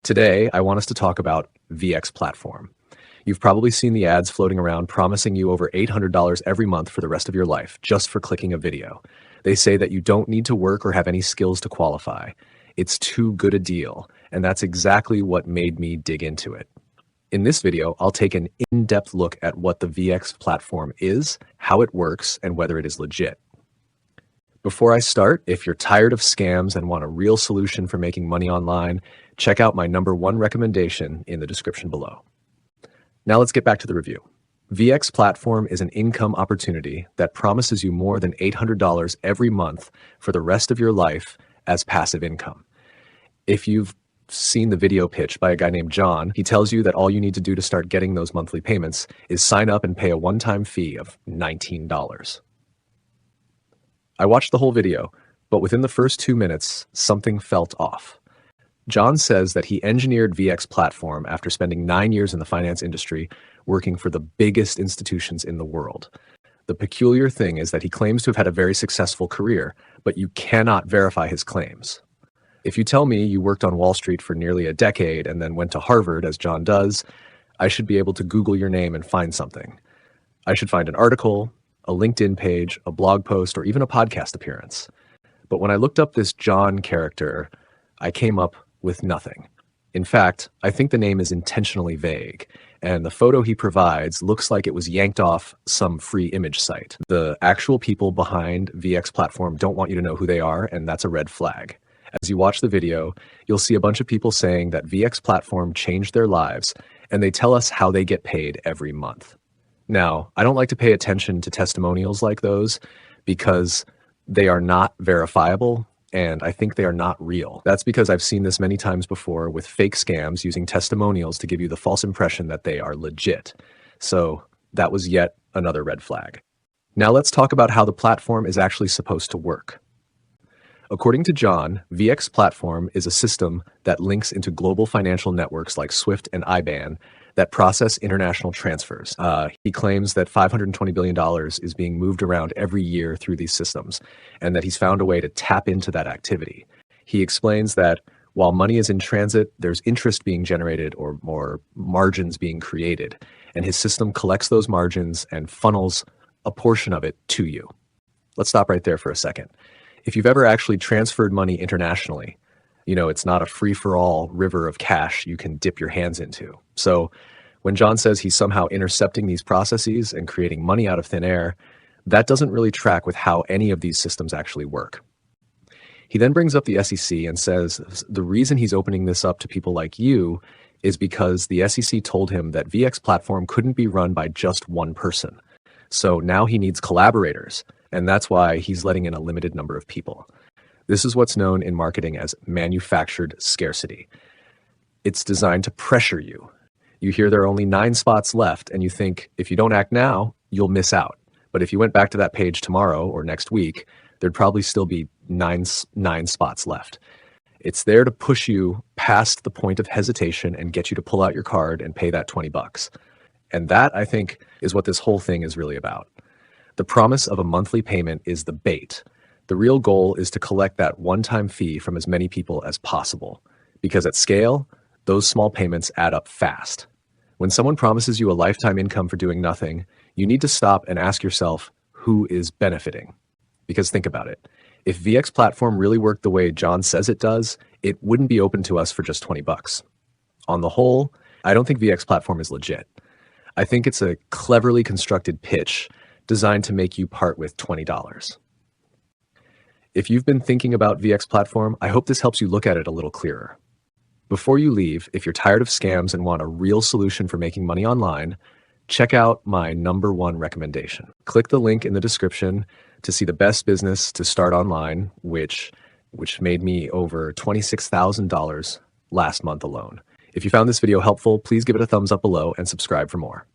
Today, I want us to talk about VX Platform. You've probably seen the ads floating around promising you over $800 every month for the rest of your life just for clicking a video. They say that you don't need to work or have any skills to qualify. It's too good a deal, and that's exactly what made me dig into it. In this video, I'll take an in-depth look at what the VX Platform is, how it works, and whether it is legit. Before I start, if you're tired of scams and want a real solution for making money online, check out my #1 recommendation in the description below. Now let's get back to the review. VX Platform is an income opportunity that promises you more than $800 every month for the rest of your life as passive income. If you've seen the video pitch by a guy named John, he tells you that all you need to do to start getting those monthly payments is sign up and pay a one-time fee of $19. I watched the whole video, but within the first 2 minutes, something felt off. John says that he engineered VX Platform after spending 9 years in the finance industry working for the biggest institutions in the world. The peculiar thing is that he claims to have had a very successful career, but you cannot verify his claims. If you tell me you worked on Wall Street for nearly a decade and then went to Harvard, as John does, I should be able to Google your name and find something. I should find an article, a LinkedIn page, a blog post, or even a podcast appearance. But when I looked up this John character, I came up with nothing. In fact, I think the name is intentionally vague, and the photo he provides looks like it was yanked off some free image site. The actual people behind VX Platform don't want you to know who they are, and that's a red flag. As you watch the video, you'll see a bunch of people saying that VX Platform changed their lives, and they tell us how they get paid every month. Now, I don't like to pay attention to testimonials like those because they are not verifiable, and I think they are not real. That's because I've seen this many times before with fake scams using testimonials to give you the false impression that they are legit. So that was yet another red flag. Now let's talk about how the platform is actually supposed to work. According to John, VX Platform is a system that links into global financial networks like SWIFT and IBAN that process international transfers. He claims that $520 billion is being moved around every year through these systems, and that he's found a way to tap into that activity. He explains that while money is in transit, there's interest being generated or more margins being created, and his system collects those margins and funnels a portion of it to you. Let's stop right there for a second. If you've ever actually transferred money internationally, you know, it's not a free-for-all river of cash you can dip your hands into. So when John says he's somehow intercepting these processes and creating money out of thin air, that doesn't really track with how any of these systems actually work. He then brings up the SEC and says the reason he's opening this up to people like you is because the SEC told him that VX Platform couldn't be run by just one person. So now he needs collaborators, and that's why he's letting in a limited number of people. This is what's known in marketing as manufactured scarcity. It's designed to pressure you. You hear there are only 9 spots left, and you think if you don't act now, you'll miss out. But if you went back to that page tomorrow or next week, there'd probably still be nine spots left. It's there to push you past the point of hesitation and get you to pull out your card and pay that $20. And that, I think, is what this whole thing is really about. The promise of a monthly payment is the bait. The real goal is to collect that one-time fee from as many people as possible, because at scale, those small payments add up fast. When someone promises you a lifetime income for doing nothing, you need to stop and ask yourself, who is benefiting? Because think about it. If VX Platform really worked the way John says it does, it wouldn't be open to us for just $20. On the whole, I don't think VX Platform is legit. I think it's a cleverly constructed pitch designed to make you part with $20. If you've been thinking about VX Platform, I hope this helps you look at it a little clearer. Before you leave, if you're tired of scams and want a real solution for making money online, check out my #1 recommendation. Click the link in the description to see the best business to start online, which made me over $26,000 last month alone. If you found this video helpful, please give it a thumbs up below and subscribe for more.